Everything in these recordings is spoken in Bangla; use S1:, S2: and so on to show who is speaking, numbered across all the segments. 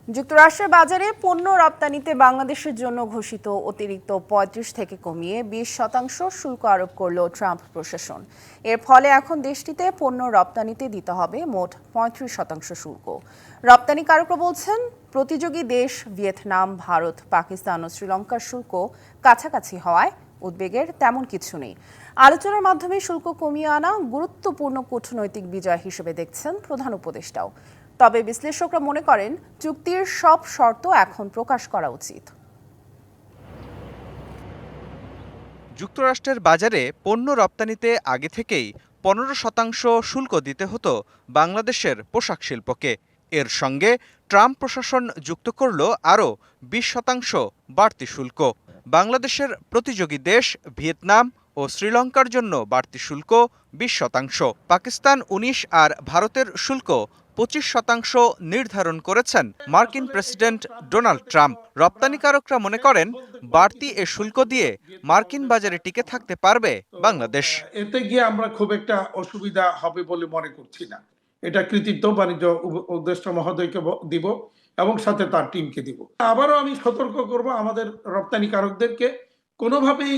S1: যুক্তরাষ্ট্রের বাজারে পণ্য রপ্তানিতে বাংলাদেশের জন্য ঘোষিত অতিরিক্ত ৩৫ থেকে কমিয়ে ২০% শুল্ক আরোপ করল ট্রাম্প প্রশাসন। এর ফলে এখন দেশটিতে পণ্য রপ্তানিতে দিতে হবে মোট ৩৫% শুল্ক। রপ্তানিকারকরা বলছেন, প্রতিযোগী দেশ ভিয়েতনাম, ভারত, পাকিস্তান ও শ্রীলঙ্কার শুল্ক কাছাকাছি হওয়ায় উদ্বেগের তেমন কিছু নেই। আলোচনার মাধ্যমে শুল্ক কমিয়ে আনা গুরুত্বপূর্ণ কূটনৈতিক বিজয় হিসেবে দেখছেন প্রধান উপদেষ্টাও। তবে বিশ্লেষকরা মনে করেন, চুক্তির সব শর্ত এখন প্রকাশ করা উচিত।
S2: যুক্তরাষ্ট্রের বাজারে পণ্য রপ্তানিতে আগে থেকেই ১৫% শুল্ক দিতে হতো বাংলাদেশের পোশাক শিল্পকে। এর সঙ্গে ট্রাম্প প্রশাসন যুক্ত করল আরও ২০% বাড়তি শুল্ক। বাংলাদেশের প্রতিযোগী দেশ ভিয়েতনাম ও শ্রীলঙ্কার জন্য বাড়তি শুল্ক ২০%, পাকিস্তান ১৯ আর ভারতের শুল্ক ২৫% নির্ধারণ করেছেন মার্কিন প্রেসিডেন্ট ডোনাল্ড ট্রাম্প। রপ্তানিকারকরা মনে করেন, বাড়তি এ শুল্ক দিয়ে মার্কিন বাজারে টিকে থাকতে পারবে বাংলাদেশ।
S3: এতে গিয়ে আমরা খুব একটা অসুবিধা হবে বলে মনে করছি না। এটা কৃতিত্ব বাণিজ্য উপদেষ্টা মহোদয়কে দিব এবং সাথে তার টিমকে দিব। আবারও আমি সতর্ক করব আমাদের রপ্তানিকারকদেরকে, কোনোভাবেই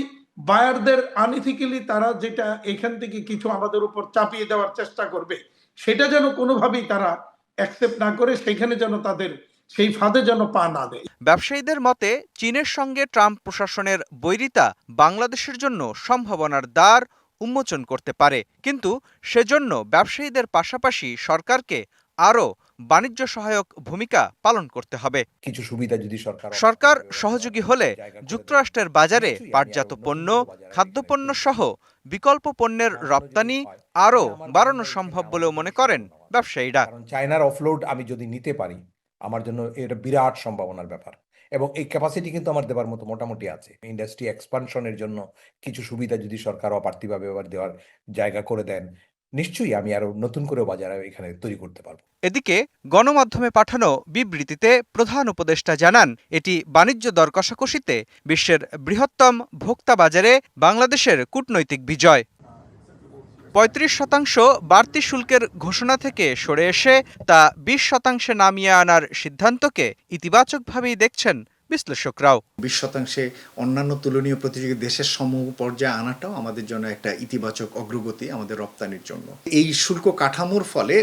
S3: বায়ারদের আনইথিক্যালি তারা যেটা এখান থেকে কিছু আমাদের উপর চাপিয়ে দেওয়ার চেষ্টা করবে, সেটা যেন কোনোভাবেই তারা অ্যাকসেপ্ট না করে, সেখানে যেন তাদের সেই ফাঁদে যেন পা না দেয়।
S2: ব্যবসায়ীদের মতে, চীনের সঙ্গে ট্রাম্প প্রশাসনের বৈরিতা বাংলাদেশের জন্য সম্ভাবনার দ্বার উন্মোচন করতে পারে, কিন্তু সেজন্য ব্যবসায়ীদের পাশাপাশি সরকারকে আরও বাণিজ্য সহায়ক ভূমিকা পালন করতে হবে।
S4: কিছু সুবিধা যদি
S2: সরকার সহযোগী হলে যুক্তরাষ্ট্রের বাজারে পাটজাত পণ্য, খাদ্যপণ্য সহ বিকল্প পণ্যের রপ্তানি আরও বাড়ানো সম্ভব বলেও মনে করেন ব্যবসায়ীরা।
S4: চায়নার অফলোড আমি যদি নিতে পারি, আমার জন্য এটা বিরাট সম্ভাবনার ব্যাপার, এবং এই ক্যাপাসিটি কিন্তু আমার দেওয়ার মতো মোটামুটি আছে। ইন্ডাস্ট্রি এক্সপানশনের জন্য কিছু সুবিধা যদি সরকার অপ্রার্থীভাবে আবার দেওয়ার জায়গা করে দেন, নিশ্চয়ই আমি আরো নতুন করে বাজার এখানে তৈরি করতে পারবো।
S2: এদিকে গণমাধ্যমে পাঠানো বিবৃতিতে প্রধান উপদেষ্টা জানান, এটি বাণিজ্য দর কষাকষিতে বিশ্বের বৃহত্তম ভোক্তা বাজারে বাংলাদেশের কূটনৈতিক বিজয়। ৩৫% বাড়তি শুল্কের ঘোষণা থেকে সরে এসে তা ২০% নামিয়ে আনার সিদ্ধান্তকে ইতিবাচকভাবেই দেখছেন বিশ্লেষকরাও।
S5: ২০% অন্যান্য তুলনীয় প্রতিযোগী দেশের সম পর্যায়ে আনাটাও আমাদের জন্য একটা ইতিবাচক অগ্রগতি আমাদের রপ্তানির জন্য। এই শুল্ক কাঠামোর ফলে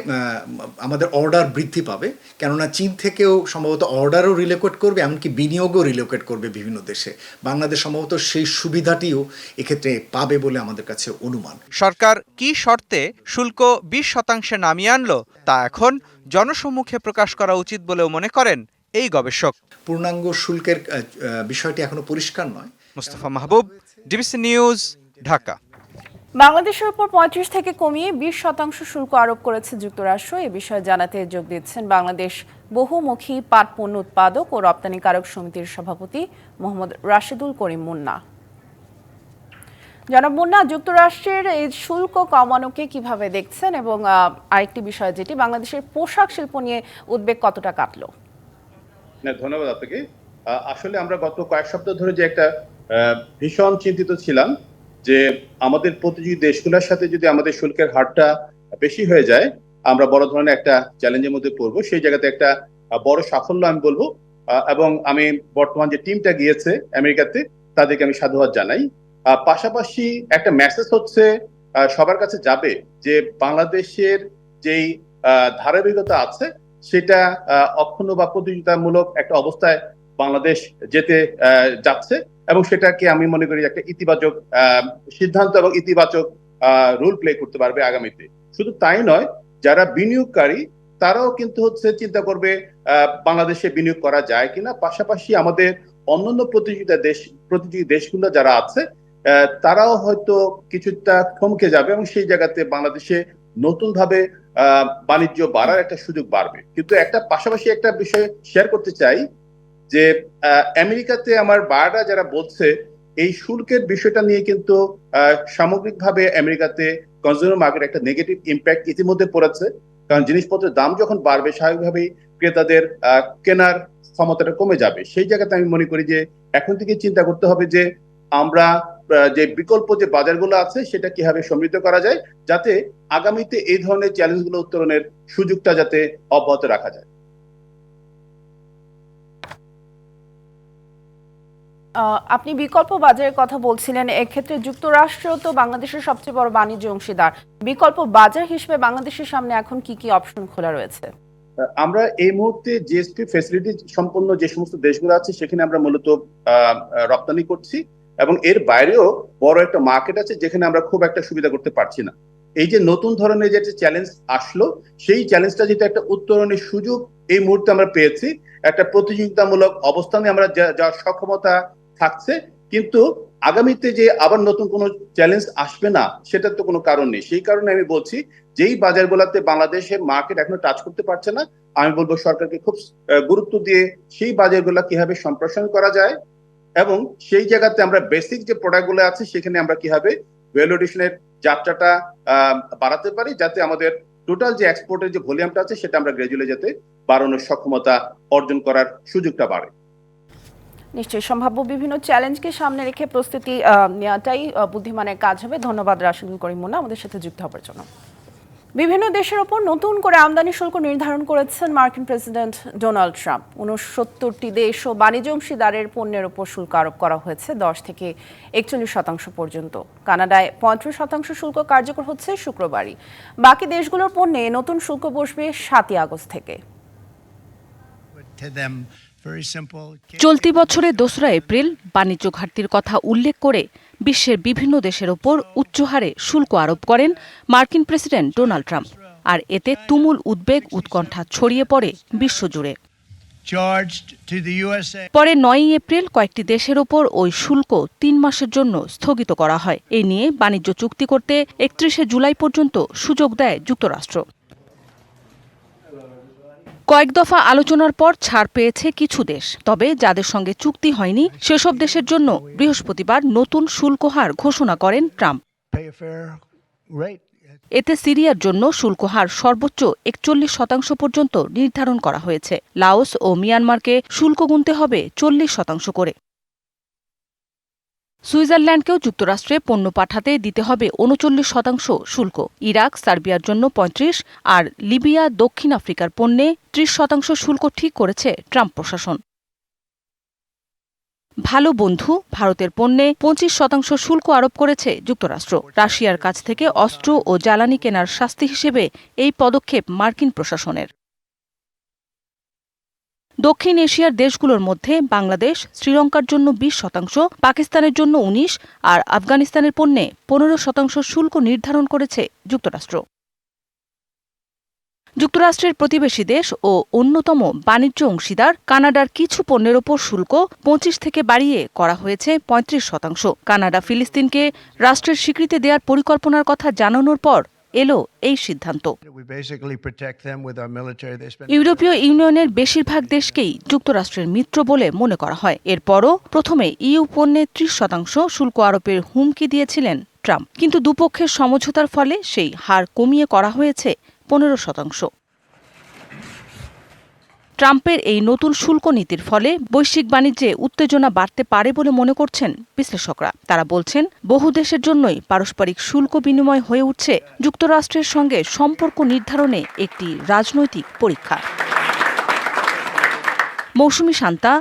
S5: আমাদের অর্ডার বৃদ্ধি পাবে, কেননা চীন থেকেও সম্ভবত অর্ডারও রিলোকেট করবে, এমনকি বিনিয়োগও রিলোকেট করবে বিভিন্ন দেশে। বাংলাদেশ সম্ভবত সেই সুবিধাটিও এক্ষেত্রে পাবে বলে আমাদের কাছে অনুমান।
S2: সরকার কি শর্তে শুল্ক ২০% নামিয়ে আনলো তা এখন জনসম্মুখে প্রকাশ করা উচিত বলেও মনে করেন এই গবেষক।
S5: পূর্ণাঙ্গ শুল্কের বিষয়টি এখনো পরিষ্কার নয়।
S2: মুস্তাফা মাহবুব, ডিবিসি নিউজ, ঢাকা।
S1: বাংলাদেশের উপর ৩৫ থেকে কমিয়ে ২০% শুল্ক আরোপ করেছে যুক্তরাষ্ট্র। এ বিষয়ে জানাতে যোগ দিচ্ছেন বাংলাদেশ বহুমুখী পাট পণ্য উৎপাদক ও রপ্তানিকারক সমিতির সভাপতি মোহাম্মদ রাশেদুল করিম মুন্না। জনাব মুন্না, যুক্তরাষ্ট্রের এই শুল্ক কমানোকে কিভাবে দেখছেন, এবং আরেকটি বিষয় যেটি বাংলাদেশের পোশাক শিল্প নিয়ে উদ্বেগ কতটা কাটলো?
S6: ধন্যবাদ আপনাকে। আসলে আমরা গত কয়েক সপ্তাহ ধরে যে একটা ভীষণ চিন্তিত ছিলাম যে আমাদের প্রতিযোগী দেশগুলোর সাথে যদি আমাদের শুল্কের হারটা বেশি হয়ে যায়, আমরা বড় ধরনের একটা চ্যালেঞ্জের মধ্যে পড়বো। সেই জায়গাতে একটা বড় সাফল্য আমি বলবো, এবং আমি বর্তমান যে টিমটা গিয়েছে আমেরিকাতে তাদেরকে আমি সাধুবাদ জানাই। পাশাপাশি একটা মেসেজ হচ্ছে সবার কাছে যাবে যে বাংলাদেশের যেই ধারাবাহিকতা আছে সেটা অক্ষুণ্ণ বা প্রতিযোগিতামূলক একটা অবস্থায় বাংলাদেশ যেতে যাচ্ছে, এবং সেটাকে আমি মনে করি একটা ইতিবাচক সিদ্ধান্ত এবং ইতিবাচক রোল প্লে করতে পারবে আগামীতে। শুধু তাই নয়, যারা বিনিয়োগকারী তারাও কিন্তু চিন্তা করবে বাংলাদেশে বিনিয়োগ করা যায় কিনা। পাশাপাশি আমাদের অন্যান্য প্রতিযোগী দেশগুলো যারা আছে তারাও হয়তো কিছুটা থমকে যাবে, এবং সেই জায়গাতে বাংলাদেশে নতুন ভাবে বাণিজ্য বাড়ার একটা সুযোগ বাড়বে। কিন্তু একটা পাশাপাশি একটা বিষয় শেয়ার করতে চাই যে আমেরিকাতে আমার বাররা যারা বলছে এই শুল্কের বিষয়টা নিয়ে কিন্তু সামগ্রিকভাবে আমেরিকাতে কনজিউমার মার্কেট একটা নেগেটিভ ইম্প্যাক্ট ইতিমধ্যে পড়েছে। কারণ জিনিসপত্রের দাম যখন বাড়বে, স্বাভাবিকভাবেই ক্রেতাদের কেনার ক্ষমতাটা কমে যাবে। সেই জায়গাতে আমি মনে করি যে এখন থেকে চিন্তা করতে হবে যে আমরা যে বিকল্প যে বাজারগুলো আছে সেটা কিভাবে সমৃদ্ধ করা যায়, যাতে আগামীতে এই ধরনের চ্যালেঞ্জগুলো উত্তরণের সুযোগটা যাতে অব্যাহত রাখা যায়।
S1: আপনি বিকল্প বাজারের কথা বলছিলেন, এক্ষেত্রে যুক্তরাষ্ট্র তো বাংলাদেশের সবচেয়ে বড় বাণিজ্য অংশীদার। বিকল্প বাজার হিসেবে বাংলাদেশের সামনে এখন কি কি অপশন খোলা রয়েছে?
S6: আমরা এই মুহূর্তে জিএসপি ফ্যাসিলিটি সম্পন্ন যে সমস্ত দেশগুলো আছে সেখানে আমরা মূলত রপ্তানি করছি, এবং এর বাইরেও বড় একটা মার্কেট আছে যেখানে আমরা খুব একটা সুবিধা করতে পারছি না। এই যে নতুন ধরনের যে চ্যালেঞ্জ আসলো, সেই চ্যালেঞ্জটা যেটা একটা উত্তরণের সুযোগ এই মুহূর্তে আমরা পেয়েছি, একটা প্রতিযোগিতামূলক অবস্থানে আমরা যাওয়ার সক্ষমতা থাকছে। কিন্তু আগামীতে যে আবার নতুন কোনো চ্যালেঞ্জ আসবে না সেটার তো কোনো কারণ নেই। সেই কারণে আমি বলছি, যেই বাজারগুলোতে বাংলাদেশের মার্কেট এখনো টাচ করতে পারছে না, আমি বলবো সরকারকে খুব গুরুত্ব দিয়ে সেই বাজারগুলো কিভাবে সম্প্রসারণ করা যায়, এবং সেই জায়গাতে আমরা বেসিক যে প্রোডাক্টগুলো আছে সেখানে আমরা কিভাবে ভ্যালু এডিশনের যাত্রাটা বাড়াতে পারি, যাতে আমাদের টোটাল যে এক্সপোর্টের যে ভলিউমটা আছে সেটা আমরা গ্র্যাজুয়ালি যাতে বাড়ানোর সক্ষমতা অর্জন করার সুযোগটা বাড়ে।
S1: নিশ্চয়ই সম্ভাব্য বিভিন্ন চ্যালেঞ্জকে সামনে রেখে প্রস্তুতি নেওয়াটাই বুদ্ধিমানের কাজ হবে। ধন্যবাদ রাশিদুল করিম মুন্না আমাদের সাথে যুক্ত হওয়ার জন্য। বিভিন্ন দেশের ওপর নতুন করে আমদানি শুল্ক নির্ধারণ করেছেন মার্কিন প্রেসিডেন্ট ডোনাল্ড ট্রাম্প। ৬৯টি দেশ ও বাণিজ্য অংশীদারের পণ্যের ওপর শুল্ক আরোপ করা হয়েছে 10 থেকে 41% পর্যন্ত। কানাডায় 35% শুল্ক কার্যকর হচ্ছে শুক্রবারই। বাকি দেশগুলোর পণ্যে নতুন শুল্ক বসবে 7 আগস্ট থেকে।
S7: চলতি বছরের 2রা এপ্রিল বাণিজ্য ঘাটতির কথা উল্লেখ করে বিশ্বের বিভিন্ন দেশের ওপর উচ্চহারে শুল্ক আরোপ করেন মার্কিন প্রেসিডেন্ট ডোনাল্ড ট্রাম্প, আর এতে তুমুল উদ্বেগ উৎকণ্ঠা ছড়িয়ে পড়ে বিশ্বজুড়ে। পরে 9 এপ্রিল কয়েকটি দেশের ওপর ওই শুল্ক 3 মাসের জন্য স্থগিত করা হয়। এ নিয়ে বাণিজ্য চুক্তি করতে 31 জুলাই পর্যন্ত সুযোগ দেয় যুক্তরাষ্ট্র। কয়েক দফা আলোচনার পর ছাড় পেয়েছে কিছু দেশ, তবে যাদের সঙ্গে চুক্তি হয়নি সেসব দেশের জন্য বৃহস্পতিবার নতুন শুল্ক হার ঘোষণা করেন ট্রাম্প। এতে সিরিয়ার জন্য শুল্ক হার সর্বোচ্চ 41% পর্যন্ত নির্ধারণ করা হয়েছে। লাওস ও মিয়ানমারকে শুল্ক গুনতে হবে 40% করে। সুইজারল্যান্ডকেও যুক্তরাষ্ট্রে পণ্য পাঠাতে দিতে হবে 39% শুল্ক। ইরাক, সার্বিয়ার জন্য 35% আর লিবিয়া, দক্ষিণ আফ্রিকার পণ্যে 30% শুল্ক ঠিক করেছে ট্রাম্প প্রশাসন। ভালো বন্ধু ভারতের পণ্যে 25% শুল্ক আরোপ করেছে যুক্তরাষ্ট্র। রাশিয়ার কাছ থেকে অস্ত্র ও জ্বালানি কেনার শাস্তি হিসেবে এই পদক্ষেপ মার্কিন প্রশাসনের। দক্ষিণ এশিয়ার দেশগুলোর মধ্যে বাংলাদেশ, শ্রীলঙ্কার জন্য 20%, পাকিস্তানের জন্য 19% আর আফগানিস্তানের পণ্যে 15% শুল্ক নির্ধারণ করেছে যুক্তরাষ্ট্র। যুক্তরাষ্ট্রের প্রতিবেশী দেশ ও অন্যতম বাণিজ্য অংশীদার কানাডার কিছু পণ্যের ওপর শুল্ক 25 থেকে বাড়িয়ে করা হয়েছে 35%। কানাডা ফিলিস্তিনকে রাষ্ট্রের স্বীকৃতি দেওয়ার পরিকল্পনার কথা জানানোর পর এলো এই সিদ্ধান্ত। ইউরোপীয় ইউনিয়নের বেশিরভাগ দেশকেই যুক্তরাষ্ট্রের মিত্র বলে মনে করা হয়। এরপরও প্রথমে ইইউ পণ্যে 30% শুল্ক আরোপের হুমকি দিয়েছিলেন ট্রাম্প, কিন্তু দুপক্ষের সমঝোতার ফলে সেই হার কমিয়ে করা হয়েছে 15%। ট্রাম্পের এই নতুন শুল্ক নীতির ফলে বৈশ্বিক বাণিজ্যে উত্তেজনা বাড়তে পারে বলে মনে করছেন বিশ্লেষকরা। তারা বলছেন, বহু দেশের জন্যই পারস্পরিক শুল্ক বিনিময় হয়ে উঠছে যুক্তরাষ্ট্রের সঙ্গে সম্পর্ক নির্ধারণে একটি রাজনৈতিক পরীক্ষা। মৌসুমী শান্তা,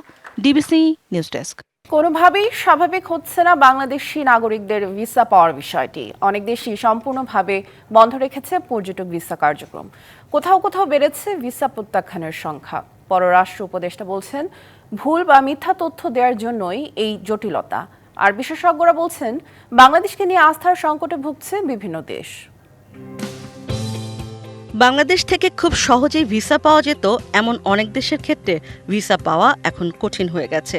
S7: ডিবিসি নিউজ ডেস্ক।
S1: কোনোভাবেই স্বাভাবিক হচ্ছে না বাংলাদেশি নাগরিকদের ভিসা পাওয়ার বিষয়টি। অনেক দেশই সম্পূর্ণভাবে বন্ধ রেখেছে পর্যটক ভিসা কার্যক্রম। কোথাও কোথাও বেড়েছে ভিসা প্রত্যাখ্যানের সংখ্যা। পররাষ্ট্র উপদেষ্টা বলছেন, ভুল বা মিথ্যা তথ্য দেওয়ার জন্যই এই জটিলতা। আর বিশেষজ্ঞরা বলছেন, বাংলাদেশকে নিয়ে আস্থার সংকটে ভুগছে বিভিন্ন দেশ।
S8: বাংলাদেশ থেকে খুব সহজেই ভিসা পাওয়া যেত এমন অনেক দেশের ক্ষেত্রে ভিসা পাওয়া এখন কঠিন হয়ে গেছে।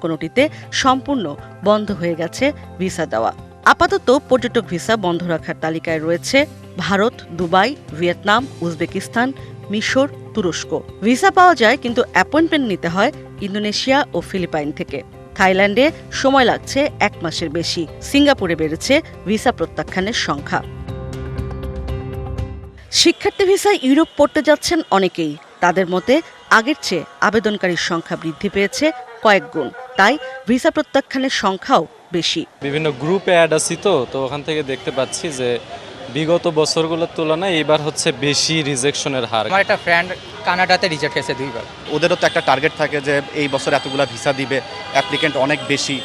S8: কোনোটিতে সম্পূর্ণ বন্ধ হয়ে গেছে ভিসা দেওয়া। আপাতত পর্যটক ভিসা বন্ধ রাখার তালিকায় রয়েছে ভারত, দুবাই, ভিয়েতনাম, উজবেকিস্তান, মিশর, তুরস্ক। ভিসা পাওয়া যায়, কিন্তু অ্যাপয়েন্টমেন্ট নিতে হয় ইন্দোনেশিয়া ও ফিলিপাইন থেকে। থাইল্যান্ডে সময় লাগছে 1 মাসের বেশি। সিঙ্গাপুরে বেড়েছে ভিসা প্রত্যাখ্যানের সংখ্যা। শিক্ষার্থী ভিসায় ইউরোপ পড়তে যাচ্ছেন অনেকেই। তাদের মতে আগের চেয়ে আবেদনকারীর সংখ্যা বৃদ্ধি পেয়েছে কয়েক গুণ, তাই ভিসা প্রত্যাখ্যানের সংখ্যাও বেশি।
S9: বিভিন্ন গ্রুপে অ্যাড আছি তো ওখান থেকে দেখতে পাচ্ছি যে বিগত বছরগুলোর তুলনায় এবার হচ্ছে বেশি রিজেকশনের হার।
S10: আমার একটা ফ্রেন্ড কানাডাতে রিজেক্ট হয়েছে 2 বার।
S11: ওদেরও তো একটা টার্গেট থাকে যে এই বছর এতগুলা ভিসা দিবে, অ্যাপ্লিকেন্ট অনেক বেশি।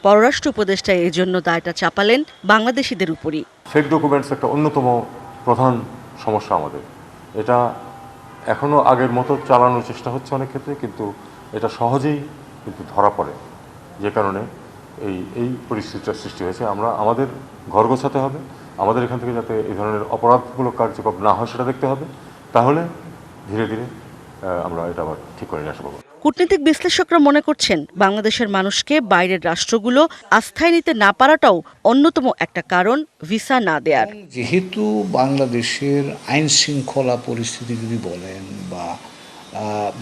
S8: পররাষ্ট্র উপদেষ্টা এর জন্য দায়টা চাপালেন বাংলাদেশিদের উপরই।
S12: ফেক ডকুমেন্টস একটা অন্যতম প্রধান সমস্যা আমাদের। এটা এখনো আগের মতো চালানোর চেষ্টা হচ্ছে অনেক ক্ষেত্রে, কিন্তু এটা সহজেই কিন্তু ধরা পড়ে, যে কারণে এই পরিস্থিতিটার সৃষ্টি হয়েছে। আমরা আমাদের ঘর গোছাতে হবে, আমাদের এখান থেকে যাতে এই ধরনের অপরাধমূলক কার্যক্রম না হয় সেটা দেখতে হবে, তাহলে ধীরে ধীরে আমরা এটা আবার ঠিক করে নিয়ে আসবো।
S8: কূটনীতিক বিশ্লেষকরা মনে করছেন বাংলাদেশের মানুষকে বাইরের রাষ্ট্রগুলো আস্থায় নিতে না পারাটাও অন্যতম একটা কারণ ভিসা না দেয়ার।
S13: যেহেতু বাংলাদেশের আইন শৃঙ্খলা পরিস্থিতি যদি বলেন বা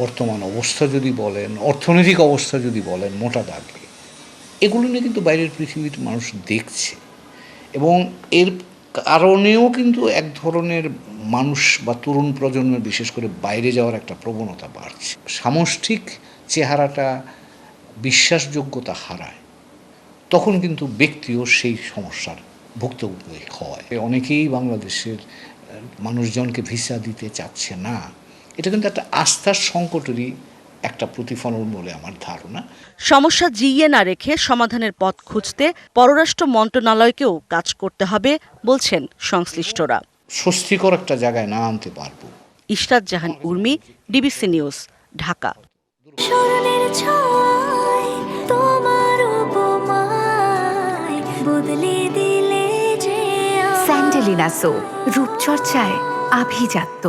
S13: বর্তমান অবস্থা যদি বলেন, অর্থনৈতিক অবস্থা যদি বলেন, মোটা দাগে এগুলো নিয়ে কিন্তু বাইরের পৃথিবীর মানুষ দেখছে, এবং এর কারণেও কিন্তু এক ধরনের মানুষ বা তরুণ প্রজন্মের বিশেষ করে বাইরে যাওয়ার একটা প্রবণতা বাড়ছে। সামষ্টিক চেহারাটা বিশ্বাসযোগ্যতা হারায়, তখন কিন্তু ব্যক্তিও সেই সমস্যার ভুক্তভোগী হয়। অনেকেই বাংলাদেশের মানুষজনকে ভিসা দিতে চাচ্ছে না, এটা কিন্তু একটা আস্থার সংকটেরই একটা প্রতিফলন বলে আমার ধারণা।
S8: সমস্যা জিইয়ে না রেখে সমাধানের পথ খুঁজতে পররাষ্ট্র মন্ত্রণালয়কেও কাজ করতে হবে বলছেন সংশ্লিষ্টরা।
S13: স্বস্তিকর একটা জায়গায় না আনতে পারবো।
S8: Ishrat Jahan Urmi, DBC news, Dhaka.
S14: Sandalina so, রূপচর্চায় আভিজাত্য।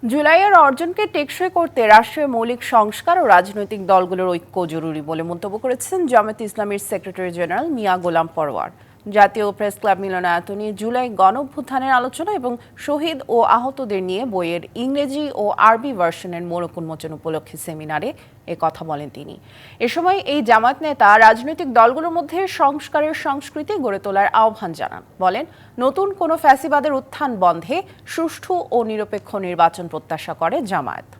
S1: জুলাইয়ের অর্জনকে টেকসই করতে রাষ্ট্রের মৌলিক সংস্কার ও রাজনৈতিক দলগুলোর ঐক্য জরুরি বলে মন্তব্য করেছেন জামায়াতে ইসলামীর সেক্রেটারি জেনারেল মিয়া গোলাম পরওয়ার। জাতীয় প্রেস ক্লাব মিলনায়তনে জুলাই গণঅভ্যুত্থানের আলোচনা এবং শহীদ ও আহতদের নিয়ে বইয়ের ইংরেজি ও আরবি ভার্সনের মোড়ক উন্মোচন উপলক্ষে সেমিনারে কথা বলেন তিনি। এ সময় এই জামায়াত নেতা রাজনৈতিক দলগুলোর মধ্যে সংস্কারের সংস্কৃতি গড়ে তোলার আহ্বান জানান। বলেন, নতুন কোনো ফ্যাসিবাদের উত্থান বন্ধে সুষ্ঠু ও নিরপেক্ষ নির্বাচন প্রত্যাশা করে জামায়াত।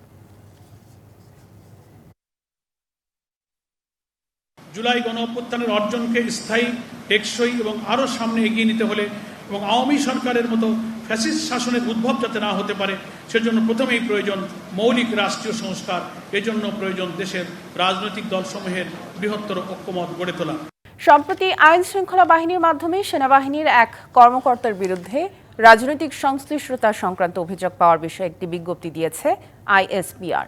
S15: জুলাই গণঅভ্যুত্থানের অর্জনকে স্থায়ী, টেকসই এবং আরও সামনে এগিয়ে নিতে হলে এবং আওয়ামী সরকারের মতো ফ্যাসিস্ট শাসনের উদ্ভব যাতে না হতে পারে, সেজন্য প্রথমেই প্রয়োজন মৌলিক রাষ্ট্রীয় সংস্কার। এজন্য প্রয়োজন দেশের রাজনৈতিক দলসমূহের বৃহত্তর ঐক্যমত গড়ে তোলা।
S1: সম্প্রতি আইন শৃঙ্খলা বাহিনীর মাধ্যমে সেনাবাহিনীর এক কর্মকর্তার বিরুদ্ধে রাজনৈতিক সংশ্লিষ্টতা সংক্রান্ত অভিযোগ পাওয়ার বিষয়ে একটি বিজ্ঞপ্তি দিয়েছে আইএসপিআর।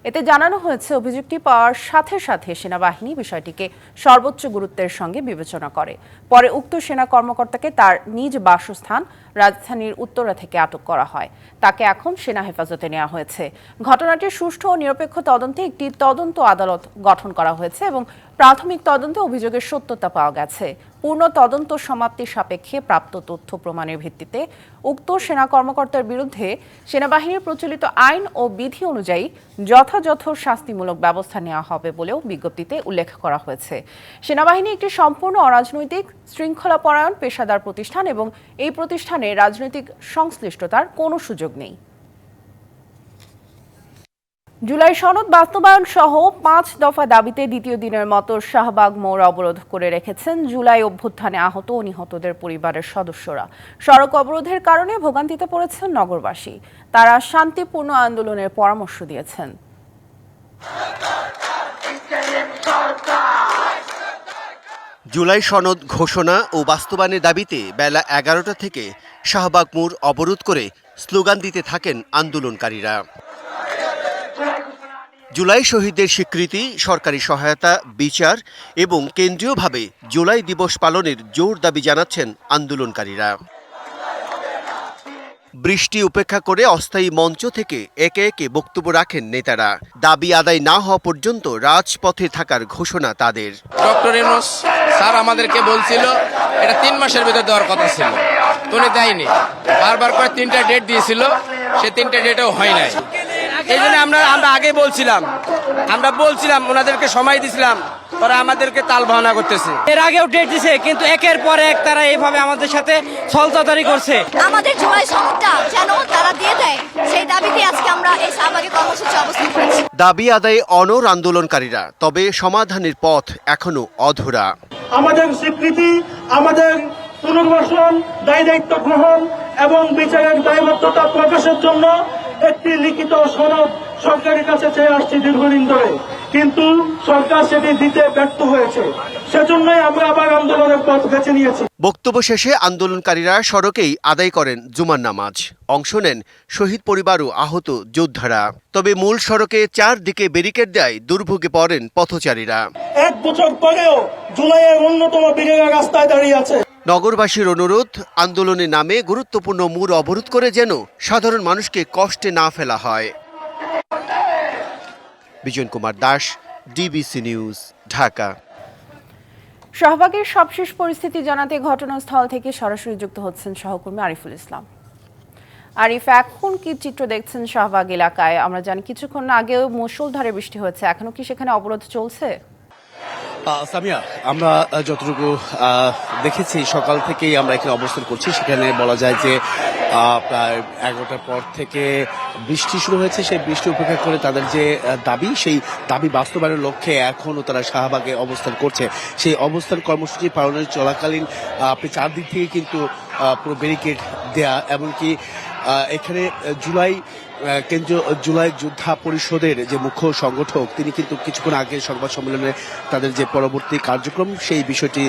S1: এতে জানানো হয়েছে, অভিযোগটি পাওয়ার সাথে সাথে সেনাবাহিনী বিষয়টিকে সর্বোচ্চ গুরুত্বের সঙ্গে বিবেচনা করে। পরে উক্ত সেনা কর্মকর্তাকে তার নিজ বাসস্থান রাজধানীর উত্তরা থেকে আটক করা হয়। তাকে এখন সেনা হেফাজতে নেওয়া হয়েছে। ঘটনাটির সুষ্ঠু ও নিরপেক্ষ তদন্তে একটি তদন্ত আদালত গঠন করা হয়েছে এবং প্রাথমিক তদন্তে অভিযোগের সত্যতা পাওয়া গেছে। পূর্ণ তদন্ত সমাপ্তি সাপেক্ষে প্রাপ্ত তথ্য প্রমাণের ভিত্তিতে উক্ত সেনা কর্মকর্তার বিরুদ্ধে সেনাবাহিনীর প্রচলিত আইন ও বিধি অনুযায়ী যথাযথ শাস্তিমূলক ব্যবস্থা নেওয়া হবে বলেও বিজ্ঞপ্তিতে উল্লেখ করা হয়েছে। সেনাবাহিনী একটি সম্পূর্ণ অরাজনৈতিক, শৃঙ্খলাপরায়ণ পেশাদার প্রতিষ্ঠান এবং এই প্রতিষ্ঠানে রাজনৈতিক সংশ্লিষ্টতার কোনো সুযোগ নেই। জুলাই সনদ বাস্তবায়ন সহ 5 দফা দাবিতে দ্বিতীয় দিনের মতো শাহবাগ মোড় অবরোধ করে রেখেছেন জুলাই অভ্যুত্থানে আহত ও নিহতদের পরিবারের সদস্যরা। সড়ক অবরোধের কারণে ভোগান্তিতে পড়েছেন নগরবাসী। তারা শান্তিপূর্ণ আন্দোলনের পরামর্শ দিয়েছেন।
S16: জুলাই সনদ ঘোষণা ও বাস্তবায়নের দাবিতে বেলা 11টা থেকে শাহবাগ মোড় অবরোধ করে স্লোগান দিতে থাকেন আন্দোলনকারীরা। জুলাই শহীদদের স্বীকৃতি, সরকারি সহায়তা, বিচার এবং কেন্দ্রীয়ভাবে জুলাই দিবস পালনের জোর দাবি জানাচ্ছেন আন্দোলনকারীরা। বৃষ্টি উপেক্ষা করে অস্থায়ী মঞ্চ থেকে একে একে বক্তব্য রাখেন নেতারা। দাবি আদায় না হওয়া পর্যন্ত রাজপথে থাকার ঘোষণা তাদের।
S10: ডক্টর ইউনূস স্যার আমাদেরকে বলছিল এটা 3 মাসের ভিতর দেওয়ার কথা ছিল, উনি দেয়নি। বারবার করে 3টা ডেট দিয়েছিল, সে 3টা ডেটও হয় নাই। এই জন্য আমরা আগে বলছিলাম ওনাদেরকে সময় দিছিলাম, তারা আমাদেরকে তাল ভাওনা করতেছে। এর আগেও ডেট দিছে, কিন্তু একের পর এক তারা এইভাবে আমাদের সাথে ছলচাতুরি করছে।
S17: আমাদের জুলাই সনদটা যেন তারা দিয়ে দেয়, সেই দাবিতে আজকে আমরা এই শাহবাগে কর্মসূচি অবস্থান করেছি।
S16: দাবি আদায়ে অনড় আন্দোলনকারীরা, তবে সমাধানের পথ এখনো অধরা।
S18: আমাদের স্বীকৃতি, আমাদের
S15: পুনর্বাসন, দায়ী দায়িত্ব গ্রহণ এবং বিচারের দায়বদ্ধতা প্রকাশের জন্য একটি লিখিত সনদ সরকারের কাছে চেয়ে আসছি দীর্ঘদিন ধরে, কিন্তু সরকার সেটি দিতে ব্যর্থ হয়েছে। সেজন্যই আমরা আবার আন্দোলনের পথ বেছে নিয়েছি।
S16: বক্তব্য শেষে আন্দোলনকারীরা সড়কেই আদায় করেন জুমার নামাজ। অংশ নেন শহীদ পরিবার ও আহত যোদ্ধারা। তবে মূল সড়কে চারদিকে ব্যারিকেড দেয় দুর্ভোগে পড়েন পথচারীরা।
S15: 1 বছর পরেও জুলাইয়ের অন্যতম বিজয়ী রাস্তায় দাঁড়িয়ে আছে।
S16: নগরবাসীর অনুরোধ, আন্দোলনের নামে গুরুত্বপূর্ণ মোড় অবরোধ করে যেন সাধারণ মানুষকে কষ্টে না ফেলা হয়। Bijan Kumar Das, DBC news, Dhaka.
S1: শাহবাগের সবশেষ পরিস্থিতি জানাতে ঘটনাস্থল থেকে সরাসরি যুক্ত হচ্ছেন সহকর্মী আরিফুল ইসলাম। আরিফ, এখন কি চিত্র দেখছেন শাহবাগ এলাকায়? আমরা জানি কিছুক্ষণ আগেও মুষলধারে বৃষ্টি হয়েছে, এখনো কি সেখানে অবরোধ চলছে?
S18: সামিয়া, আমরা যতটুকু দেখেছি সকাল থেকেই আমরা এখানে অবস্থান করছি। সেখানে বলা যায় যে প্রায় 11টার পর থেকে বৃষ্টি শুরু হয়েছে। সেই বৃষ্টি উপেক্ষা করে তাদের যে দাবি, সেই দাবি বাস্তবায়নের লক্ষ্যে এখনও তারা শাহবাগে অবস্থান করছে। সেই অবস্থান কর্মসূচি পালনের চলাকালীন আপনি চারদিক থেকে কিন্তু পুরো ব্যারিকেড দেয়া, এমনকি এখানে কেন্দ্রীয় জুলাই যোদ্ধা পরিষদের যে মুখ্য সংগঠক, তিনি কিন্তু কিছুক্ষণ আগে সংবাদ সম্মেলনে তাদের যে পরবর্তী কার্যক্রম সেই বিষয়টি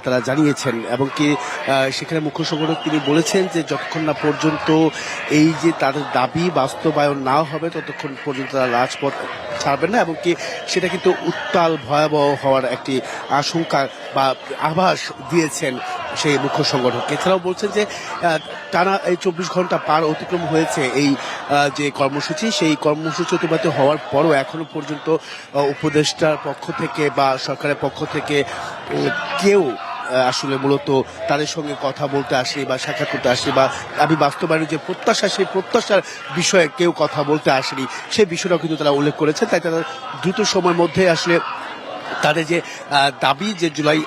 S18: তারা জানিয়েছেন। এবং কি সেখানে মুখ্য সংগঠক তিনি বলেছেন যে যতক্ষণ না পর্যন্ত এই যে তাদের দাবি বাস্তবায়ন না হবে ততক্ষণ পর্যন্ত তারা রাজপথ ছাড়বেন না, এবং কি সেটা কিন্তু উত্তাল ভয়াবহ হওয়ার একটি আশঙ্কা বা আভাস দিয়েছেন সেই মুখ্য সংগঠক। এছাড়াও বলছেন যে টানা এই 24 ঘন্টা পার অতিক্রম হয়েছে এই যে কর্মসূচি, সেই কর্মসূচি অতিবাহিত হওয়ার পরও এখনো পর্যন্ত উপদেষ্টার পক্ষ থেকে বা সরকারের পক্ষ থেকে কেউ আসলে মূলত তাদের সঙ্গে কথা বলতে আসেনি বা সাক্ষাৎ করতে আসেনি, বা আমি বাস্তবায়নের যে প্রত্যাশা, সেই প্রত্যাশার বিষয়ে কেউ কথা বলতে আসেনি, সেই বিষয়টাও কিন্তু তারা উল্লেখ করেছেন। তাই তারা দ্রুত সময়ের মধ্যে আসলে তাদের যে দাবি, যে জুলাই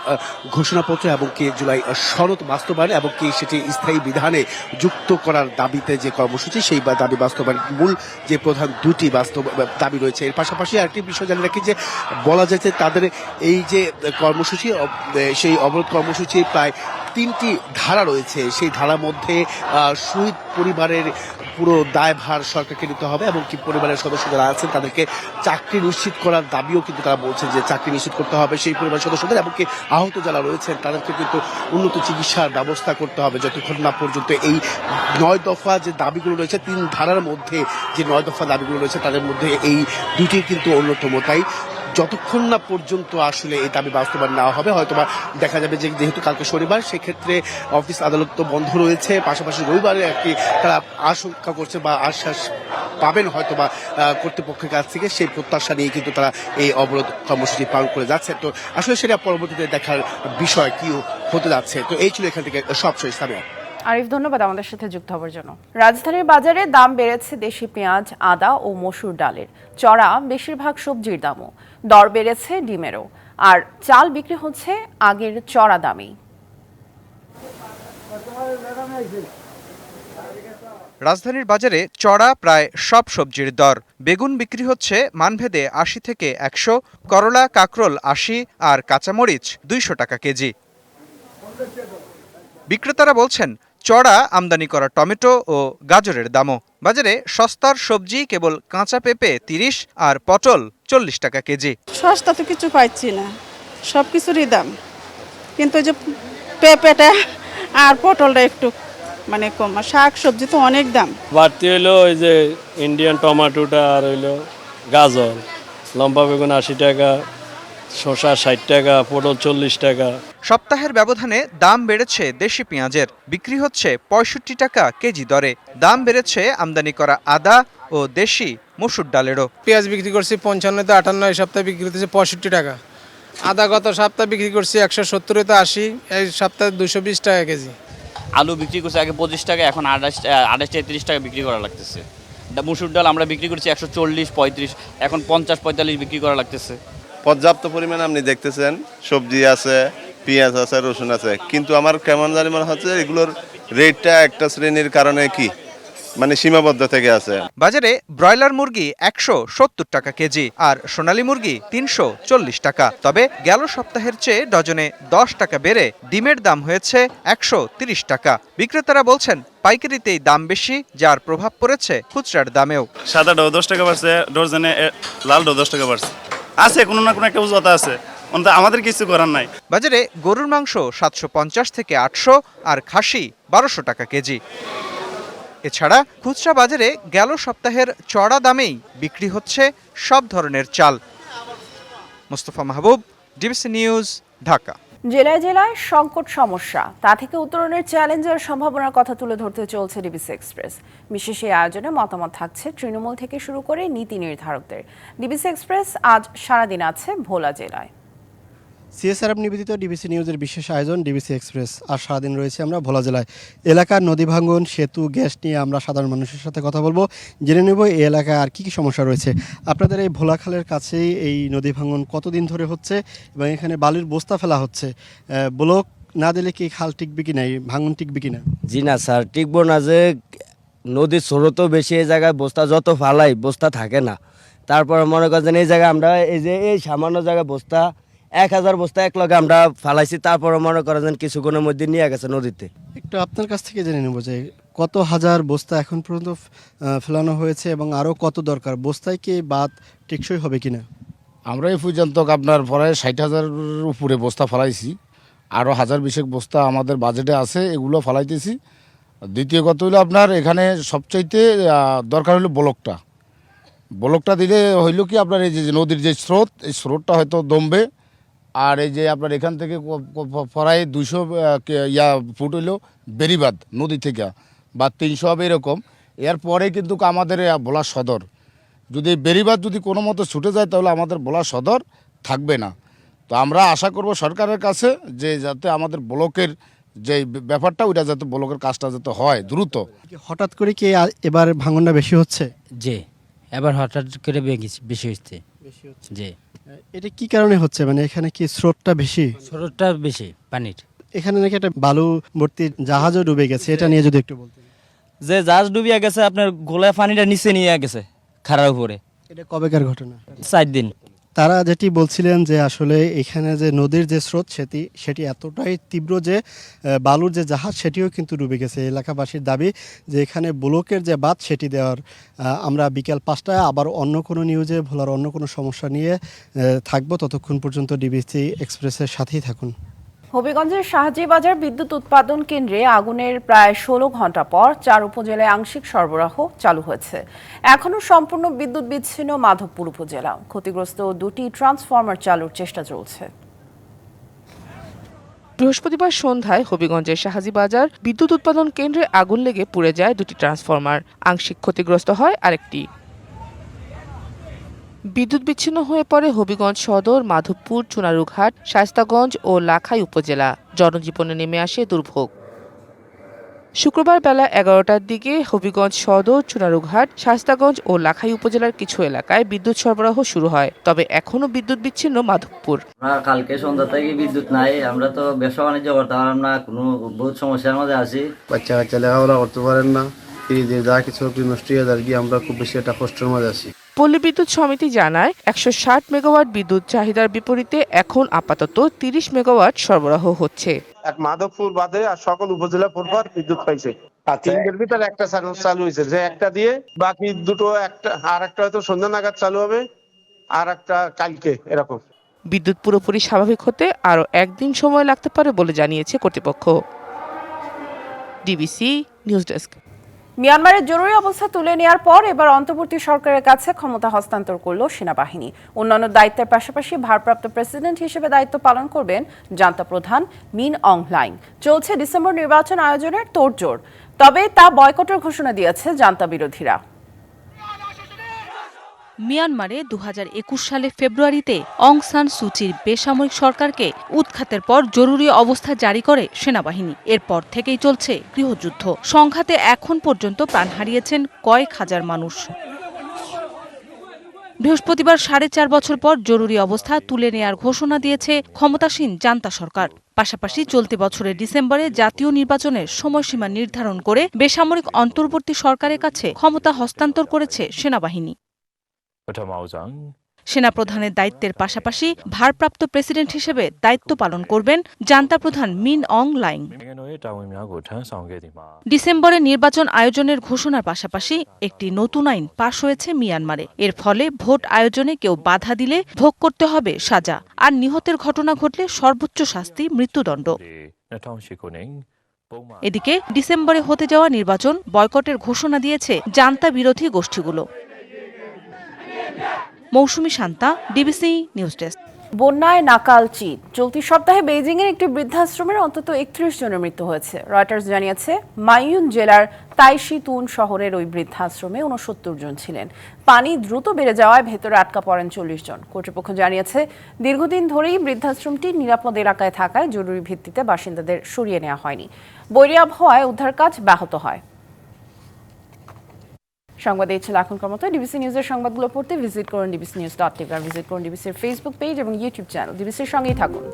S18: ঘোষণাপত্র এবং কি জুলাই সনদ বাস্তবায়ন এবং কি সেটি স্থায়ী বিধানে যুক্ত করার দাবিতে যে কর্মসূচি, সেই দাবি বাস্তবায়ন মূল যে প্রধান দুটি দাবি রয়েছে। এর পাশাপাশি আরেকটি বিষয় জানিয়ে রাখি যে বলা যায় যে তাদের এই যে কর্মসূচি, সেই অবরোধ কর্মসূচি প্রায় 3টি ধারা রয়েছে। সেই ধারার মধ্যে শহীদ পরিবারের পুরো দায়ভার সরকারকে নিতে হবে এবং কি পরিবারের সদস্য যারা আছেন তাদেরকে চাকরি নিশ্চিত করার দাবিও কিন্তু তারা বলছেন যে চাকরি নিশ্চিত করতে হবে সেই পরিবার সদস্যদের, এবং কি আহত যারা রয়েছেন তাদেরকে কিন্তু উন্নত চিকিৎসার ব্যবস্থা করতে হবে যতক্ষণ না পর্যন্ত এই 9 দফা যে দাবিগুলো রয়েছে, 3 ধারার মধ্যে যে 9 দফা দাবিগুলো রয়েছে তাদের মধ্যে এই দুটি কিন্তু অন্যতম। তাই যতক্ষণ না পর্যন্ত আসলে এই দাবি বাস্তবায়ন না হবে, হয়তোবা দেখা যাবে যে যেহেতু কালকে শনিবার, সেক্ষেত্রে অফিস আদালত তো বন্ধ রয়েছে, পাশাপাশি রবিবারে একটি তারা আশঙ্কা করছে বা আশ্বাস পাবেন হয়তোবা কর্তৃপক্ষের কাছ থেকে, সেই প্রত্যাশা নিয়ে কিন্তু তারা এই অবরোধ কর্মসূচি পালন করে যাচ্ছে। তো আসলে সেটা পরবর্তীতে দেখার বিষয় কি হতে যাচ্ছে। তো এই ছিল এখান থেকে সবশেষ। সামিয়া,
S1: আরিফ, ধন্যবাদ আমাদের সাথে যুক্ত হওয়ার জন্য। রাজধানীর বাজারে দাম বেড়েছে দেশি পেঁয়াজ, আদা ও মসুর ডালের, চড়া বেশিরভাগ সবজির দামও, দর বেড়েছে ডিমেরও, আর চাল বিক্রি হচ্ছে আগের চড়া দামেই।
S2: রাজধানীর বাজারে চড়া প্রায় সব সবজির দর। বেগুন বিক্রি হচ্ছে মানভেদে 80 থেকে 100, করলা কাকরোল 80 আর কাঁচামরিচ 200 টাকা কেজি। বিক্রেতারা বলছেন চড়া আমদানি করা টমেটো ও গাজরের দামও। বাজারে সস্তার সবজি কেবল কাঁচা পেঁপে 30 আর পটল 40 টাকা কেজি।
S19: সস্তা তো কিছু পাচ্ছি না, সব কিছুরই দাম, কিন্তু ওই যে পেঁপেটা আর পটলটা একটু মানে কম, আর শাক সবজি তো অনেক দাম
S9: বাড়তি হইলো। ওই যে ইন্ডিয়ান টমেটোটা আর হইলো গাজর, লম্বা বেগুন 80 টাকা, শসা 60 টাকা, পটল 40 টাকা।
S2: সপ্তাহের ব্যবধানে দাম বেড়েছে দেশি পেঁয়াজের, বিক্রি হচ্ছে 65 টাকা কেজি দরে। দাম বেড়েছে আমদানি করা আদা ও দেশি মসুর ডালেরও।
S20: পেঁয়াজ বিক্রি করছি 55-58, এই সপ্তাহে বিক্রি করতেছে 65 টাকা। আদা গত সপ্তাহে বিক্রি করছি 170-80, এই সপ্তাহে 220 টাকা কেজি।
S21: আলু বিক্রি করছে আগে 25 টাকা, এখন 28-30 টাকা বিক্রি করা লাগতেছে। মসুর ডাল আমরা বিক্রি করছি 140-35, এখন 50-45 বিক্রি করা লাগতেছে।
S22: পর্যাপ্ত পরিমাণে আপনি দেখতেছেন সবজি আছে, পেঁয়াজ আছে, রসুন আছে, কিন্তু আমার কেমন জানি মনে হচ্ছে এগুলোর রেটটা একটা শ্রেণীর কারণে কি মানে সীমাবদ্ধ থেকে আছে।
S2: বাজারে ব্রয়লার মুরগি 170 টাকা কেজি আর সোনালী মুরগি 340 টাকা। তবে গেল সপ্তাহের চেয়ে ডজনে 10 টাকা বেড়ে ডিমের দাম হয়েছে 130 টাকা। বিক্রেতারা বলছেন পাইকারিতেই দাম বেশি, যার প্রভাব পড়েছে খুচরার দামেও।
S3: সাদাটাও 10 টাকা বাড়ছে, ডজনে লালটাও 10 টাকা বাড়ছে। আছে কোনো না কোনো একটা উজতা আছে, আমাদের কিছু করার নাই।
S2: বাজারে গরুর মাংস 750 থেকে 800 আর খাসি 1200 টাকা কেজি। এছাড়া খুচরা বাজারে গেল সপ্তাহের চড়া দামেই বিক্রি হচ্ছে সব ধরনের চাল। মোস্তফা মাহবুব, ডিবিসি নিউজ, ঢাকা।
S1: জেলায় জেলায় সংকট সমস্যা, তা থেকে উত্তরণের চ্যালেঞ্জের সম্ভাবনার কথা তুলে ধরতে চলছে ডিবিসি এক্সপ্রেস। বিশেষ এই আয়োজনে মতামত থাকছে তৃণমূল থেকে শুরু করে নীতি নির্ধারকদের। ডিবিসি এক্সপ্রেস আজ সারাদিন আছে ভোলা জেলায়।
S4: সিএসআরএফ নিবেদিত ডিবিসি নিউজের বিশেষ আয়োজন ডিবিসি এক্সপ্রেস। আর সারাদিন রয়েছে আমরা ভোলা জেলায়। এলাকার নদী ভাঙন, সেতু, গ্যাস নিয়ে আমরা সাধারণ মানুষের সাথে কথা বলবো, জেনে নেব এই এলাকায় আর কি কি সমস্যা রয়েছে। আপনাদের এই ভোলাখালের কাছেই এই নদী ভাঙন কতদিন ধরে হচ্ছে এবং এখানে বালির বস্তা ফেলা হচ্ছে, ব্লক না দিলে কি খাল টিকবে কি না, ভাঙন টিকবে কি না?
S23: জি না স্যার, টিকবো না। যে নদীর স্রোতও বেশি, এই জায়গায় বস্তা যত ফালাই বস্তা থাকে না। তারপর মনে করেন এই জায়গায় আমরা এই সামান্য জায়গায় বস্তা 1000 বস্তা এক লগে আমরা ফালাইছি, তারপরে মনে করেন কিছুক্ষণের মধ্যে নিয়ে গেছে নদীতে।
S4: একটু আপনার কাছ থেকে জেনে নেব যে কত হাজার বস্তা এখন পর্যন্ত ফেলানো হয়েছে এবং আরও কত দরকার, বস্তায় কি বাদ টেকসই হবে কিনা?
S24: আমরা এই পর্যন্ত আপনার প্রায় 60,000 উপরে বস্তা ফেলাইছি, আরও 1000-20 বস্তা আমাদের বাজেটে আছে, এগুলো ফেলাইতেছি। দ্বিতীয় কথা হলো আপনার এখানে সবচাইতে দরকার হলো ব্লকটা দিলে হইল কি আপনার এই যে নদীর যে স্রোত, এই স্রোতটা হয়তো দমবে। আর এই যে আপনার এখান থেকে প্রায় 200 ফুট হইলো বেরিবাদ নদী থেকে বা 300 হবে এরকম। এরপরে কিন্তু আমাদের ভোলা সদর, যদি বেরিবাদ যদি কোনো মতো ছুটে যায় তাহলে আমাদের ভোলা সদর থাকবে না। তো আমরা আশা করব সরকারের কাছে যে যাতে আমাদের ব্লকের যে ব্যাপারটা ওইটা যাতে ব্লকের কাজটা যাতে হয় দ্রুত।
S4: হঠাৎ করে কি এবার ভাঙনটা বেশি হচ্ছে?
S25: জি, এবার হঠাৎ করে বেশি হচ্ছে। জি,
S4: এটা কি কারণে হচ্ছে, মানে এখানে কি স্রোতটা বেশি?
S25: স্রোতটা বেশি পানির।
S4: এখানে নাকি একটা বালু ভর্তি জাহাজও ডুবে গেছে, এটা নিয়ে যদি একটু বলতেন।
S25: যে জাহাজ ডুবিয়া গেছে আপনার গোলায় পানিটা নিচে নিয়ে গেছে খাড়ার উপরে।
S4: এটা কবেকার ঘটনা?
S25: 4 দিন।
S4: তারা যেটি বলছিলেন যে আসলে এখানে যে নদীর যে স্রোত সেটি এতটাই তীব্র যে বালুর যে জাহাজ সেটিও কিন্তু ডুবে গেছে। এলাকাবাসীর দাবি যে এখানে ব্লকের যে বাঁধ সেটি দেওয়ার। আমরা বিকেল 5টায় আবার অন্য কোনো নিউজে ভোলার অন্য কোনো সমস্যা নিয়ে থাকবো। ততক্ষণ পর্যন্ত ডিবিসি এক্সপ্রেসের সাথেই থাকুন।
S1: হবিগঞ্জের শাহজিবাজার বিদ্যুৎ উৎপাদন কেন্দ্রে আগুনের প্রায় 16 ঘন্টা পর 4 উপজেলায় আংশিক সরবরাহ চালু হয়েছে। এখনও সম্পূর্ণ বিদ্যুৎ বিচ্ছিন্ন মাধবপুর উপজেলা। ক্ষতিগ্রস্ত 2টি ট্রান্সফরমার চালুর চেষ্টা চলছে।
S26: বৃহস্পতিবার সন্ধ্যায় হবিগঞ্জের শাহজিবাজার বিদ্যুৎ উৎপাদন কেন্দ্রে আগুন লেগে পুড়ে যায় 2টি ট্রান্সফরমার। আংশিক ক্ষতিগ্রস্ত হয় আরেকটি। বিদ্যুৎ বিচ্ছিন্ন হয়ে পড়ে হবিগঞ্জ সদর, মাধবপুর, চুনারুঘাট, শায়েস্তাগঞ্জ ও লাখাই উপজেলা। জনজীবনে নেমে আসে দুর্ভোগ। শুক্রবার বেলা 11টার দিকে হবিগঞ্জ সদর, চুনারুঘাট, শায়েস্তাগঞ্জ ও লাখাই উপজেলার কিছু এলাকায় বিদ্যুৎ সরবরাহ শুরু হয়, তবে এখনও বিদ্যুৎ বিচ্ছিন্ন মাধবপুর।
S27: কালকে সন্ধ্যা থেকে বিদ্যুৎ নাই, আমরা তো ব্যবসা বাণিজ্য করতাম না, কোনো বহুত সমস্যার মধ্যে আছি।
S28: বাচ্চা লেখাপড়া করতে পারেন না, যা কিছু নষ্ট হয়ে যায়, আমরা খুব বেশি একটা কষ্টের মধ্যে আছি।
S26: পল্লী বিদ্যুৎ সমিতি জানায় 160 মেগাওয়াট বিদ্যুৎ চাহিদার বিপরীতে এখন আপাতত 30 মেগাওয়াট সরবরাহ হচ্ছে।
S29: মাধবপুর বাদে আর সকল উপজেলা পরপর বিদ্যুৎ পাইছে। আর 3 ভিতরে একটা চালু হয়েছে, যে একটা দিয়ে বাকি দুটো, আর একটা হয়তো সন্ধ্যা নাগাদ চালু হবে, আর একটা কালকে, এরকম।
S26: বিদ্যুৎ পুরোপুরি স্বাভাবিক হতে আরো একদিন সময় লাগতে পারে বলে জানিয়েছে কর্তৃপক্ষ। DBC news desk.
S1: মিয়ানমারের জরুরি অবস্থা তুলে নেওয়ার পর এবার অন্তর্বর্তী সরকারের কাছে ক্ষমতা হস্তান্তর করল সেনাবাহিনী। অন্যান্য দায়িত্বের পাশাপাশি ভারপ্রাপ্ত প্রেসিডেন্ট হিসেবে দায়িত্ব পালন করবেন জান্তা প্রধান মিন অং হ্লাইং। চলছে ডিসেম্বর নির্বাচন আয়োজনের তোড়জোড়, তবে তা বয়কটের ঘোষণা দিয়েছে জান্তা বিরোধীরা।
S7: মিয়ানমারে 2021 সালে ফেব্রুয়ারিতে অং সান সুচির বেসামরিক সরকারকে উৎখাতের পর জরুরি অবস্থা জারি করে সেনাবাহিনী। এরপর থেকেই চলছে গৃহযুদ্ধ। সংঘাতে এখন পর্যন্ত প্রাণ হারিয়েছেন কয়েক হাজার মানুষ। বৃহস্পতিবার 4.5 বছর পর জরুরি অবস্থা তুলে নেয়ার ঘোষণা দিয়েছে ক্ষমতাসীন জান্তা সরকার। পাশাপাশি চলতি বছরের ডিসেম্বরে জাতীয় নির্বাচনের সময়সীমা নির্ধারণ করে বেসামরিক অন্তর্বর্তী সরকারের কাছে ক্ষমতা হস্তান্তর করেছে সেনাবাহিনী। সেনাপ্রধানের দায়িত্বের পাশাপাশি ভারপ্রাপ্ত প্রেসিডেন্ট হিসেবে দায়িত্ব পালন করবেন জান্তা প্রধান মিন অং লাইং। ডিসেম্বরে নির্বাচন আয়োজনের ঘোষণার পাশাপাশি একটি নতুন আইন পাশ হয়েছে মিয়ানমারে। এর ফলে ভোট আয়োজনে কেউ বাধা দিলে ভোগ করতে হবে সাজা, আর নিহতের ঘটনা ঘটলে সর্বোচ্চ শাস্তি মৃত্যুদণ্ড। এদিকে ডিসেম্বরে হতে যাওয়া নির্বাচন বয়কটের ঘোষণা দিয়েছে জান্তা বিরোধী গোষ্ঠীগুলো। মৌসুমী শান্তা, ডিবিসি নিউজ ডেস্ক।
S1: বন্যায় নাকাল চীন। চলতি সপ্তাহে বেইজিংয়ের একটি বৃদ্ধাশ্রমের অন্তত 31 জনের মৃত্যু হয়েছে। রয়টার্স জানিয়েছে মাইয়ুন জেলার তাইশিতুন শহরের ওই বৃদ্ধাশ্রমে 69 জন ছিলেন। পানি দ্রুত বেড়ে যাওয়ায় ভেতরে আটকা পড়েন 40 জন। কর্তৃপক্ষ জানিয়েছে দীর্ঘদিন ধরেই বৃদ্ধাশ্রমটি নিরাপদ এলাকায় থাকায় জরুরি ভিত্তিতে বাসিন্দাদের সরিয়ে নেওয়া হয়নি। বৈরী আবহাওয়ায় উদ্ধার কাজ ব্যাহত হয়। সংবাদ এই ছিল এখনকার মতো। ডিবিসি নিউজের সংবাদগুলো পড়তে ভিজিট করুন dbcnews.tv আর ভিজিট করুন ডিবিসির ফেসবুক পেজ এবং ইউটিউব চ্যানেল। ডিবিসির সঙ্গেই থাকুন।